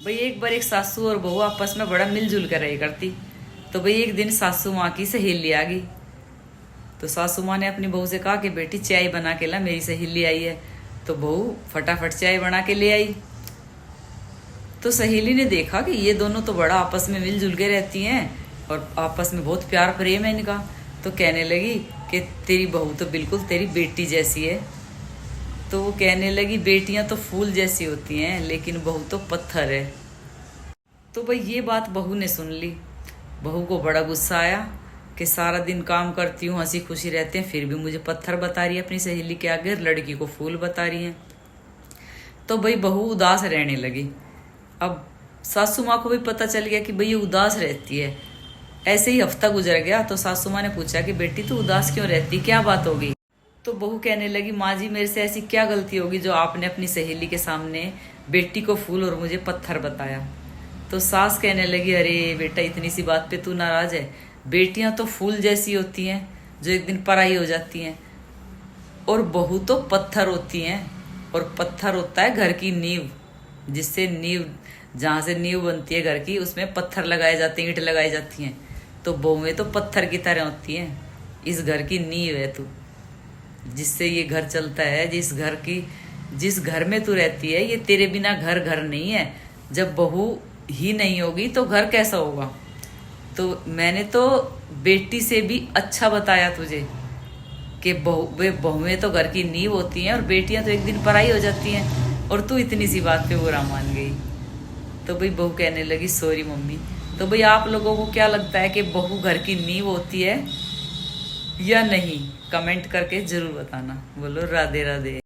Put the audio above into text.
भाई एक बार एक सासू और बहू आपस में बड़ा मिलजुल कर रही करती। तो भाई एक दिन सासू माँ की सहेली आ गई। तो सासू माँ ने अपनी बहू से कहा कि बेटी चाय बना के ला, मेरी सहेली आई है। तो बहू फटाफट चाय बना के ले आई। तो सहेली ने देखा कि ये दोनों तो बड़ा आपस में मिलजुल के रहती हैं और आपस में बहुत प्यार प्रेम है इनका। तो कहने लगी कि तेरी बहू तो बिल्कुल तेरी बेटी जैसी है। तो वो कहने लगी बेटियां तो फूल जैसी होती हैं लेकिन बहू तो पत्थर है। तो भाई ये बात बहू ने सुन ली। बहू को बड़ा गुस्सा आया कि सारा दिन काम करती हूँ, हंसी खुशी रहते हैं, फिर भी मुझे पत्थर बता रही है अपनी सहेली के आगे, लड़की को फूल बता रही है। तो भाई बहू उदास रहने लगी। अब सासू माँ को भी पता चल गया कि भाई ये उदास रहती है। ऐसे ही हफ्ता गुजर गया। तो सासू माँ ने पूछा कि बेटी तू उदास क्यों रहती, क्या बात होगी। तो बहू कहने लगी माँ जी मेरे से ऐसी क्या गलती होगी जो आपने अपनी सहेली के सामने बेटी को फूल और मुझे पत्थर बताया। तो सास कहने लगी अरे बेटा इतनी सी बात पे तू नाराज है। बेटियां तो फूल जैसी होती हैं जो एक दिन पराई हो जाती हैं, और बहू तो पत्थर होती हैं। और पत्थर होता है घर की नींव, जिससे नींव जहाँ से नींव बनती है घर की उसमें पत्थर लगाए जाते हैं, ईंट लगाई जाती हैं। तो बहुएं तो पत्थर की तरह होती हैं। इस घर की नींव है तू, जिससे ये घर चलता है। जिस घर में तू रहती है ये तेरे बिना घर घर नहीं है। जब बहू ही नहीं होगी तो घर कैसा होगा। तो मैंने तो बेटी से भी अच्छा बताया तुझे कि बहुएं तो घर की नींव होती हैं और बेटियां तो एक दिन पराई हो जाती हैं, और तू इतनी सी बात पे बुरा मान गई। तो भाई बहू कहने लगी सॉरी मम्मी। तो भाई आप लोगों को क्या लगता है कि बहू घर की नींव होती है या नहीं, कमेंट करके जरूर बताना। बोलो राधे राधे।